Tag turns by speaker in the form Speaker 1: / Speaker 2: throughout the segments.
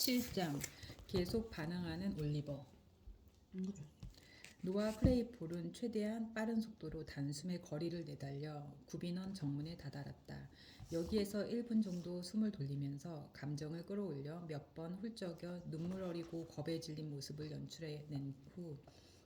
Speaker 1: 17장 계속 반항하는 올리버.
Speaker 2: 이거 줘.
Speaker 1: 노아 크레이폴은 최대한 빠른 속도로 단숨에 거리를 내달려 구비넌 정문에 다다랐다. 여기에서 1분 정도 숨을 돌리면서 감정을 끌어올려 몇 번 훌쩍여 눈물 어리고 겁에 질린 모습을 연출해낸 후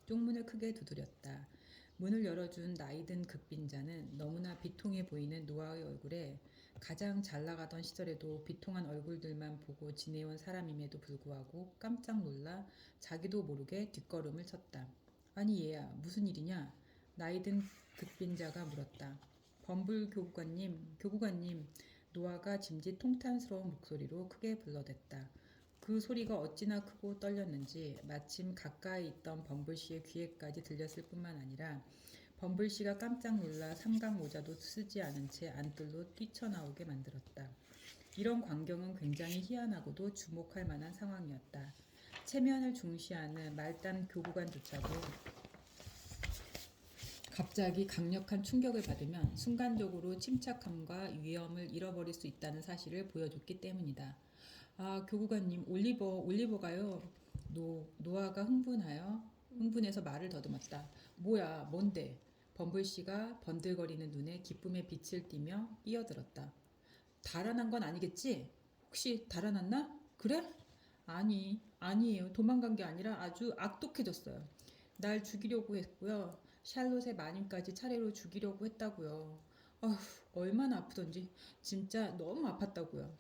Speaker 1: 쪽문을 크게 두드렸다. 문을 열어준 나이든 극빈자는 너무나 비통해 보이는 노아의 얼굴에 가장 잘 나가던 시절에도 비통한 얼굴들만 보고 지내온 사람임에도 불구하고 깜짝 놀라 자기도 모르게 뒷걸음을 쳤다. 아니 얘야 무슨 일이냐? 나이든 극빈자가 물었다. 범블 교구관님 노아가 짐짓 통탄스러운 목소리로 크게 불러댔다. 그 소리가 어찌나 크고 떨렸는지 마침 가까이 있던 범블씨의 귀에까지 들렸을 뿐만 아니라 범블씨가 깜짝 놀라 삼각 모자도 쓰지 않은 채 안뜰로 뛰쳐나오게 만들었다. 이런 광경은 굉장히 희한하고도 주목할 만한 상황이었다. 체면을 중시하는 말단 교구관조차도 갑자기 강력한 충격을 받으면 순간적으로 침착함과 위엄을 잃어버릴 수 있다는 사실을 보여줬기 때문이다. 아, 교구관님, 올리버가요. 노아가 흥분해서 말을 더듬었다. 뭐야, 뭔데? 범블씨가 번들거리는 눈에 기쁨의 빛을 띠며 끼어들었다. 달아난 건 아니겠지? 혹시 달아났나? 그래? 아니에요. 도망간 게 아니라 아주 악독해졌어요. 날 죽이려고 했고요. 샬롯의 마님까지 차례로 죽이려고 했다고요. 어휴, 얼마나 아프던지 진짜 너무 아팠다고요.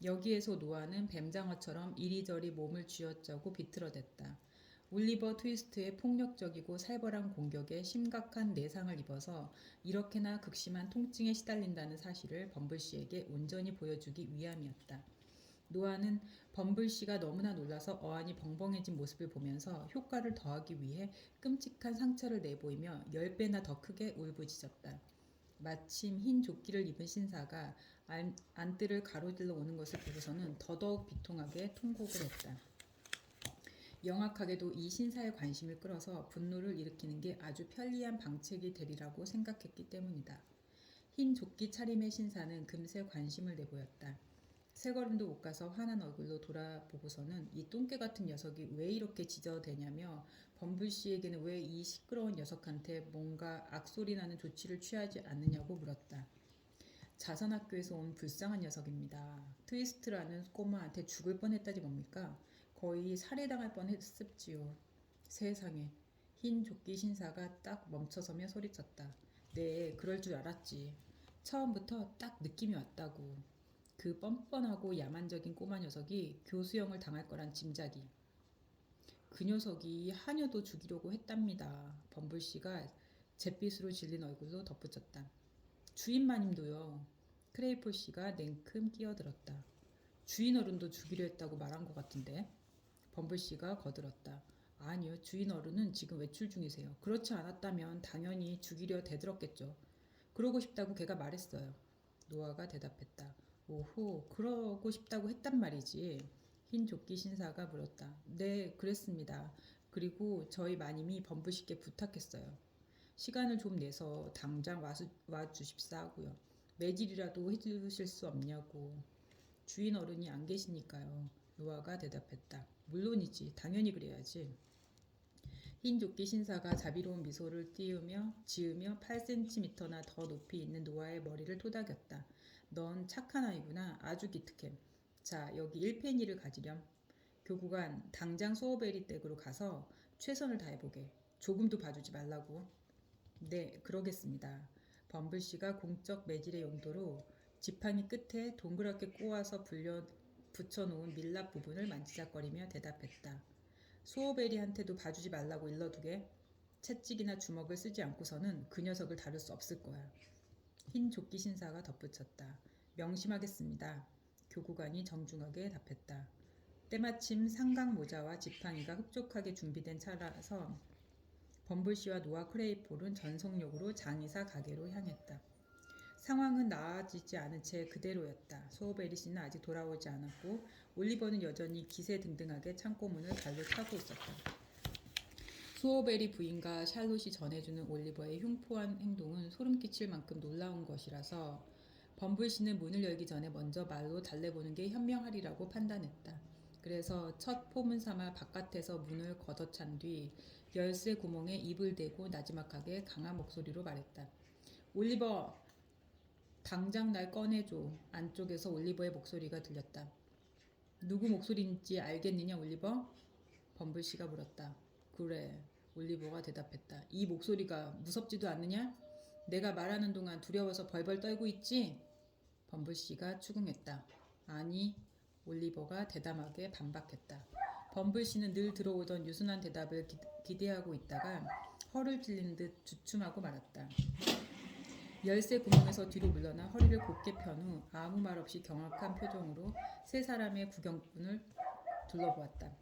Speaker 1: 여기에서 노아는 뱀장어처럼 이리저리 몸을 쥐어짜고 비틀어댔다. 올리버 트위스트의 폭력적이고 살벌한 공격에 심각한 내상을 입어서 이렇게나 극심한 통증에 시달린다는 사실을 범블씨에게 온전히 보여주기 위함이었다. 노아는 범블씨가 너무나 놀라서 어안이 벙벙해진 모습을 보면서 효과를 더하기 위해 끔찍한 상처를 내보이며 10배나 더 크게 울부짖었다. 마침 흰 조끼를 입은 신사가 안뜰을 가로질러 오는 것을 보고서는 더더욱 비통하게 통곡을 했다. 영악하게도 이 신사의 관심을 끌어서 분노를 일으키는 게 아주 편리한 방책이 되리라고 생각했기 때문이다. 흰 조끼 차림의 신사는 금세 관심을 내보였다. 세 걸음도 못 가서 화난 얼굴로 돌아보고서는 이 똥개 같은 녀석이 왜 이렇게 지저대냐며 범블씨에게는 왜 이 시끄러운 녀석한테 뭔가 악소리 나는 조치를 취하지 않느냐고 물었다. 자선학교에서 온 불쌍한 녀석입니다. 트위스트라는 꼬마한테 죽을 뻔했다지 뭡니까? 거의 살해당할 뻔했습지요. 세상에. 흰 조끼 신사가 딱 멈춰서며 소리쳤다. 네, 그럴 줄 알았지. 처음부터 딱 느낌이 왔다고. 그 뻔뻔하고 야만적인 꼬마 녀석이 교수형을 당할 거란 짐작이. 그 녀석이 하녀도 죽이려고 했답니다. 범블씨가 잿빛으로 질린 얼굴로 덧붙였다. 주인 마님도요. 크레이폴 씨가 냉큼 끼어들었다. 주인 어른도 죽이려 했다고 말한 것 같은데. 범블 씨가 거들었다. 아니요, 주인 어른은 지금 외출 중이세요. 그렇지 않았다면 당연히 죽이려 대들었겠죠. 그러고 싶다고 걔가 말했어요. 노아가 대답했다. 오호, 그러고 싶다고 했단 말이지. 흰 조끼 신사가 물었다. 네, 그랬습니다. 그리고 저희 마님이 범블 씨께 부탁했어요. 시간을 좀 내서 당장 와주십사 하고요. 매질이라도 해주실 수 없냐고. 주인 어른이 안 계시니까요. 노아가 대답했다. 물론이지. 당연히 그래야지. 흰 조끼 신사가 자비로운 미소를 지으며 8cm나 더 높이 있는 노아의 머리를 토닥였다. 넌 착한 아이구나. 아주 기특해. 자, 여기 1페니를 가지렴. 교구간 당장 소어베리 댁으로 가서 최선을 다해보게. 조금도 봐주지 말라고. 네, 그러겠습니다. 범블씨가 공적 매질의 용도로 지팡이 끝에 동그랗게 꼬아서 붙여놓은 밀랍 부분을 만지작거리며 대답했다. 소오베리한테도 봐주지 말라고 일러두게. 채찍이나 주먹을 쓰지 않고서는 그 녀석을 다룰 수 없을 거야. 흰 조끼 신사가 덧붙였다. 명심하겠습니다. 교구관이 정중하게 답했다. 때마침 삼각 모자와 지팡이가 흡족하게 준비된 차라서 범블씨와 노아 크레이폴은 전속력으로 장의사 가게로 향했다. 상황은 나아지지 않은 채 그대로였다. 소어베리 씨는 아직 돌아오지 않았고 올리버는 여전히 기세등등하게 창고문을 발로 차고 있었다. 소어베리 부인과 샬롯이 전해주는 올리버의 흉포한 행동은 소름 끼칠 만큼 놀라운 것이라서 범블 씨는 문을 열기 전에 먼저 말로 달래보는 게 현명하리라고 판단했다. 그래서 첫 포문 삼아 바깥에서 문을 걷어찬 뒤 열쇠 구멍에 입을 대고 나지막하게 강한 목소리로 말했다. 올리버, 당장 날 꺼내줘. 안쪽에서 올리버의 목소리가 들렸다. 누구 목소리인지 알겠느냐, 올리버? 범블씨가 물었다. 그래, 올리버가 대답했다. 이 목소리가 무섭지도 않느냐? 내가 말하는 동안 두려워서 벌벌 떨고 있지? 범블씨가 추궁했다. 아니, 올리버가 대담하게 반박했다. 범블씨는 늘 들어오던 유순한 대답을 기대하고 있다가 허를 찔리는 듯 주춤하고 말았다. 열쇠 구멍에서 뒤로 물러나 허리를 곧게 편 후 아무 말 없이 경악한 표정으로 세 사람의 구경꾼을 둘러보았다.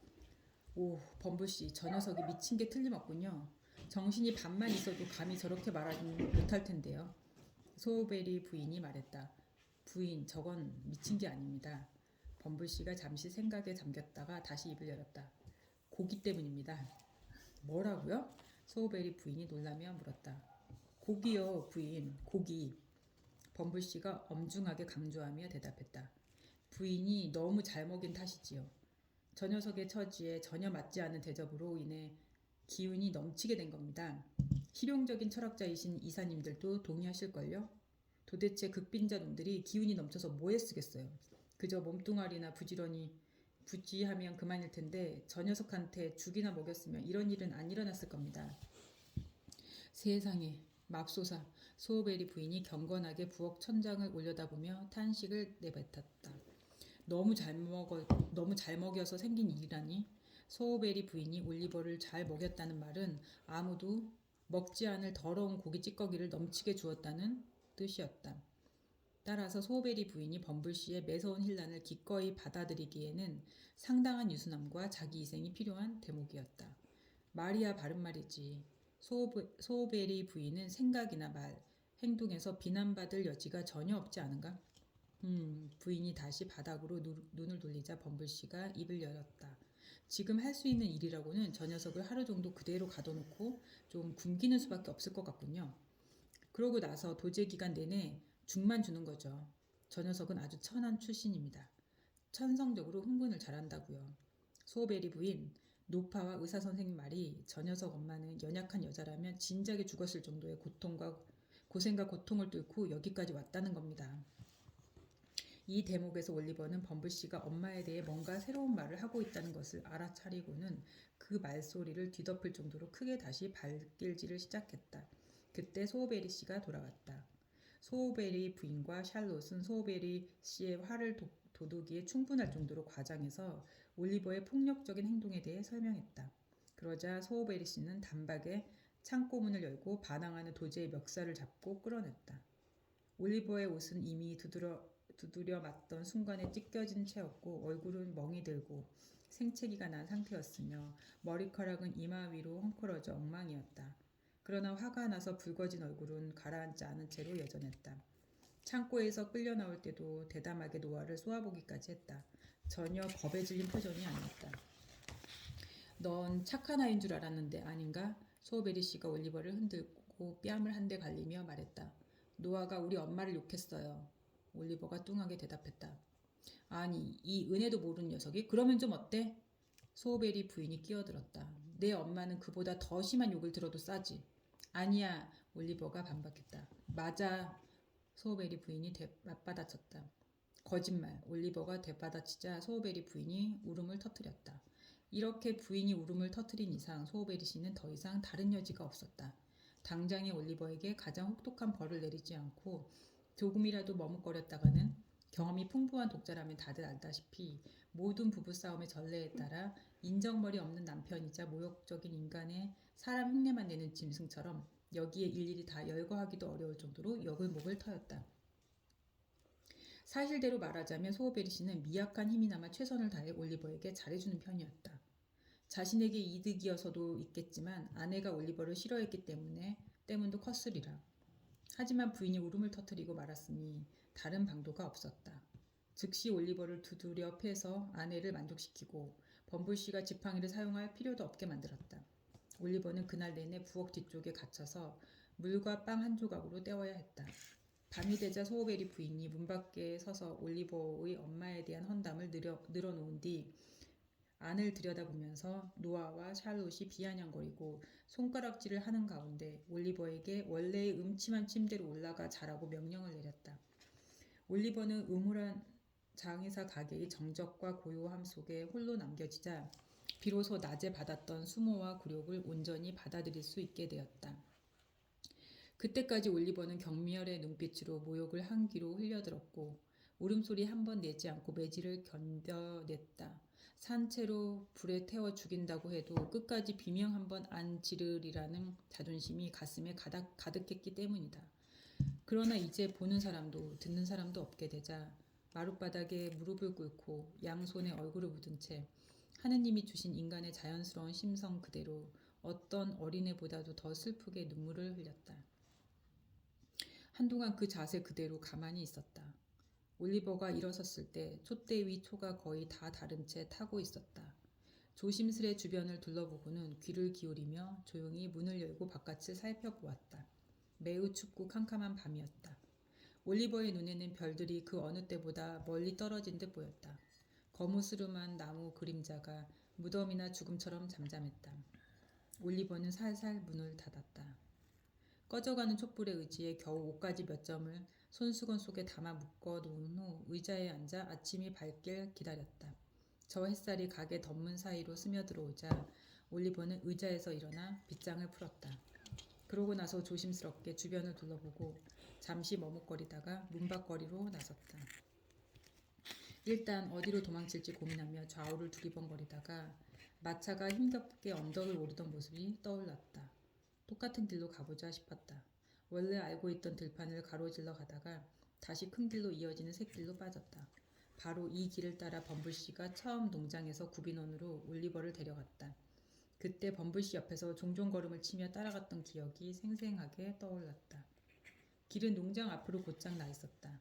Speaker 1: 오, 범블씨, 저 녀석이 미친 게 틀림없군요. 정신이 반만 있어도 감히 저렇게 말하지 못할 텐데요. 소베리 부인이 말했다. 부인, 저건 미친 게 아닙니다. 범블씨가 잠시 생각에 잠겼다가 다시 입을 열었다. 고기 때문입니다. 뭐라고요? 소베리 부인이 놀라며 물었다. 고기요, 부인, 고기. 범블씨가 엄중하게 강조하며 대답했다. 부인이 너무 잘 먹인 탓이지요. 저 녀석의 처지에 전혀 맞지 않는 대접으로 인해 기운이 넘치게 된 겁니다. 실용적인 철학자이신 이사님들도 동의하실걸요? 도대체 극빈자 놈들이 기운이 넘쳐서 뭐에 쓰겠어요. 그저 몸뚱아리나 부지하면 그만일 텐데 저 녀석한테 죽이나 먹였으면 이런 일은 안 일어났을 겁니다. 세상에, 맙소사. 소베리 부인이 경건하게 부엌 천장을 올려다보며 탄식을 내뱉었다. 너무 잘 먹여서 생긴 일이라니. 소베리 부인이 올리버를 잘 먹였다는 말은 아무도 먹지 않을 더러운 고기 찌꺼기를 넘치게 주었다는 뜻이었다. 따라서 소베리 부인이 범블씨의 매서운 힐난을 기꺼이 받아들이기에는 상당한 유순함과 자기희생이 필요한 대목이었다. 말이야 바른 말이지. 소베리 부인은 생각이나 말, 행동에서 비난받을 여지가 전혀 없지 않은가? 부인이 다시 바닥으로 눈을 돌리자 범블씨가 입을 열었다. 지금 할 수 있는 일이라고는 저 녀석을 하루 정도 그대로 가둬놓고 좀 굶기는 수밖에 없을 것 같군요. 그러고 나서 도제 기간 내내 죽만 주는 거죠. 저 녀석은 아주 천한 출신입니다. 천성적으로 흥분을 잘한다고요. 소베리 부인, 노파와 의사선생님 말이 저 녀석 엄마는 연약한 여자라면 진작에 죽었을 정도의 고생과 고통을 뚫고 여기까지 왔다는 겁니다. 이 대목에서 올리버는 범블씨가 엄마에 대해 뭔가 새로운 말을 하고 있다는 것을 알아차리고는 그 말소리를 뒤덮을 정도로 크게 다시 발길질을 시작했다. 그때 소베리 씨가 돌아왔다. 소베리 부인과 샬롯은 소베리 씨의 화를 도두기에 충분할 정도로 과장해서 올리버의 폭력적인 행동에 대해 설명했다. 그러자 소베리 씨는 단박에 창고문을 열고 반항하는 도제의 멱살을 잡고 끌어냈다. 올리버의 옷은 이미 두드려 맞던 순간에 찢겨진 채였고 얼굴은 멍이 들고 생채기가 난 상태였으며 머리카락은 이마 위로 헝클어져 엉망이었다. 그러나 화가 나서 붉어진 얼굴은 가라앉지 않은 채로 여전했다. 창고에서 끌려 나올 때도 대담하게 노화를 쏘아보기까지 했다. 전혀 겁에 질린 표정이 아니었다. 넌 착한 아이인 줄 알았는데 아닌가? 소베리 씨가 올리버를 흔들고 뺨을 한 대 갈리며 말했다. 노아가 우리 엄마를 욕했어요. 올리버가 뚱하게 대답했다. 아니, 이 은혜도 모르는 녀석이? 그러면 좀 어때? 소베리 부인이 끼어들었다. 내 엄마는 그보다 더 심한 욕을 들어도 싸지. 아니야, 올리버가 반박했다. 맞아, 소베리 부인이 맞받아쳤다. 거짓말, 올리버가 되받아치자 소베리 부인이 울음을 터뜨렸다. 이렇게 부인이 울음을 터뜨린 이상 소베리 씨는 더 이상 다른 여지가 없었다. 당장에 올리버에게 가장 혹독한 벌을 내리지 않고 조금이라도 머뭇거렸다가는 경험이 풍부한 독자라면 다들 알다시피 모든 부부싸움의 전례에 따라 인정머리 없는 남편이자 모욕적인 인간의 사람 흉내만 내는 짐승처럼 여기에 일일이 다 열거하기도 어려울 정도로 역을목을 터였다. 사실대로 말하자면 소베리 씨는 미약한 힘이나마 최선을 다해 올리버에게 잘해주는 편이었다. 자신에게 이득이어서도 있겠지만 아내가 올리버를 싫어했기 때문도 컸으리라. 하지만 부인이 울음을 터뜨리고 말았으니 다른 방도가 없었다. 즉시 올리버를 두드려 패서 아내를 만족시키고 범블씨가 지팡이를 사용할 필요도 없게 만들었다. 올리버는 그날 내내 부엌 뒤쪽에 갇혀서 물과 빵 한 조각으로 때워야 했다. 밤이 되자 소베리 부인이 문 밖에 서서 올리버의 엄마에 대한 헌담을 늘어놓은 뒤 안을 들여다보면서 노아와 샬롯이 비아냥거리고 손가락질을 하는 가운데 올리버에게 원래의 음침한 침대로 올라가 자라고 명령을 내렸다. 올리버는 음울한 장의사 가게의 정적과 고요함 속에 홀로 남겨지자 비로소 낮에 받았던 수모와 굴욕을 온전히 받아들일 수 있게 되었다. 그때까지 올리버는 경멸의 눈빛으로 모욕을 한 귀로 흘려들었고 울음소리 한 번 내지 않고 매질을 견뎌냈다. 산채로 불에 태워 죽인다고 해도 끝까지 비명 한 번 안 지르리라는 자존심이 가슴에 가득했기 때문이다. 그러나 이제 보는 사람도 듣는 사람도 없게 되자 마룻바닥에 무릎을 꿇고 양손에 얼굴을 묻은 채 하느님이 주신 인간의 자연스러운 심성 그대로 어떤 어린애보다도 더 슬프게 눈물을 흘렸다. 한동안 그 자세 그대로 가만히 있었다. 올리버가 일어섰을 때 촛대 위 초가 거의 다 다른 채 타고 있었다. 조심스레 주변을 둘러보고는 귀를 기울이며 조용히 문을 열고 바깥을 살펴보았다. 매우 춥고 캄캄한 밤이었다. 올리버의 눈에는 별들이 그 어느 때보다 멀리 떨어진 듯 보였다. 거무스름한 나무 그림자가 무덤이나 죽음처럼 잠잠했다. 올리버는 살살 문을 닫았다. 꺼져가는 촛불에 의지해 겨우 옷가지 몇 점을 손수건 속에 담아 묶어 놓은 후 의자에 앉아 아침이 밝길 기다렸다. 저 햇살이 가게 덧문 사이로 스며들어오자 올리버는 의자에서 일어나 빗장을 풀었다. 그러고 나서 조심스럽게 주변을 둘러보고 잠시 머뭇거리다가 문밖거리로 나섰다. 일단 어디로 도망칠지 고민하며 좌우를 두리번거리다가 마차가 힘겹게 언덕을 오르던 모습이 떠올랐다. 똑같은 길로 가보자 싶었다. 원래 알고 있던 들판을 가로질러 가다가 다시 큰 길로 이어지는 샛길로 빠졌다. 바로 이 길을 따라 범블씨가 처음 농장에서 구빈원으로 올리버를 데려갔다. 그때 범블씨 옆에서 종종 걸음을 치며 따라갔던 기억이 생생하게 떠올랐다. 길은 농장 앞으로 곧장 나 있었다.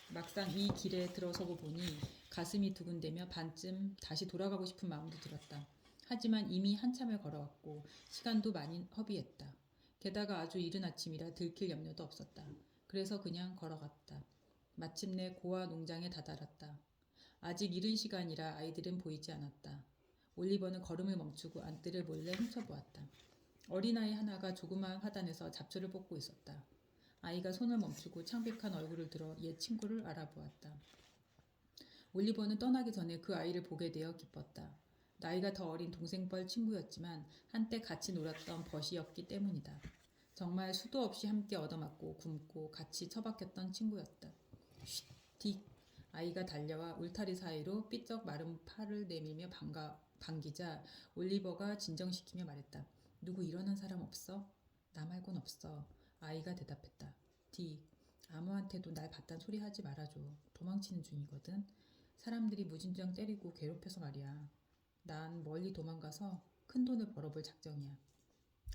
Speaker 1: 막상 이 길에 들어서고 보니 가슴이 두근대며 반쯤 다시 돌아가고 싶은 마음도 들었다. 하지만 이미 한참을 걸어왔고 시간도 많이 허비했다. 게다가 아주 이른 아침이라 들킬 염려도 없었다. 그래서 그냥 걸어갔다. 마침내 고아 농장에 다다랐다. 아직 이른 시간이라 아이들은 보이지 않았다. 올리버는 걸음을 멈추고 안뜰을 몰래 훔쳐보았다. 어린아이 하나가 조그마한 화단에서 잡초를 뽑고 있었다. 아이가 손을 멈추고 창백한 얼굴을 들어 옛 친구를 알아보았다. 올리버는 떠나기 전에 그 아이를 보게 되어 기뻤다. 나이가 더 어린 동생뻘 친구였지만 한때 같이 놀았던 벗이었기 때문이다. 정말 수도 없이 함께 얻어맞고 굶고 같이 처박혔던 친구였다. 쉿! 딕! 아이가 달려와 울타리 사이로 삐쩍 마른 팔을 내밀며 반기자 올리버가 진정시키며 말했다. 누구 일어난 사람 없어? 나 말곤 없어. 아이가 대답했다. 딕, 아무한테도 날 봤단 소리 하지 말아줘. 도망치는 중이거든. 사람들이 무진장 때리고 괴롭혀서 말이야. 난 멀리 도망가서 큰 돈을 벌어볼 작정이야.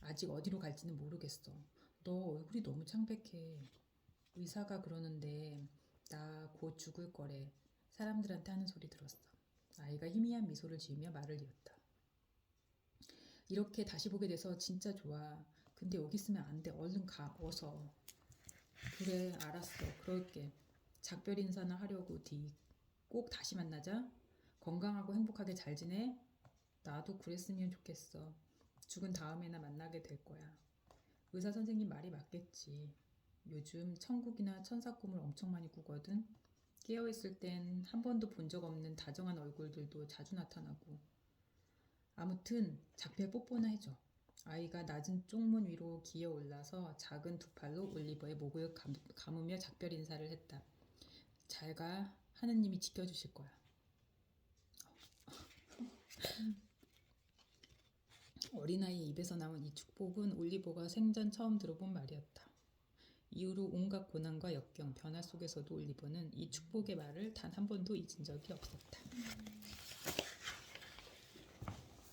Speaker 1: 아직 어디로 갈지는 모르겠어. 너 얼굴이 너무 창백해. 의사가 그러는데 나 곧 죽을 거래. 사람들한테 하는 소리 들었어. 아이가 희미한 미소를 지으며 말을 이었다. 이렇게 다시 보게 돼서 진짜 좋아. 근데 여기 있으면 안 돼. 얼른 가. 어서. 그래, 알았어. 그럴게. 작별 인사나 하려고 딕. 꼭 다시 만나자. 건강하고 행복하게 잘 지내? 나도 그랬으면 좋겠어. 죽은 다음에나 만나게 될 거야. 의사 선생님 말이 맞겠지. 요즘 천국이나 천사 꿈을 엄청 많이 꾸거든. 깨어있을 땐 한 번도 본 적 없는 다정한 얼굴들도 자주 나타나고. 아무튼 작별 뽀뽀나 해줘. 아이가 낮은 쪽문 위로 기어 올라서 작은 두 팔로 올리버의 목을 감으며 작별 인사를 했다. 잘 가. 하느님이 지켜주실 거야. 어린아이의 입에서 나온 이 축복은 올리버가 생전 처음 들어본 말이었다. 이후로 온갖 고난과 역경, 변화 속에서도 올리버는 이 축복의 말을 단 한 번도 잊은 적이 없었다.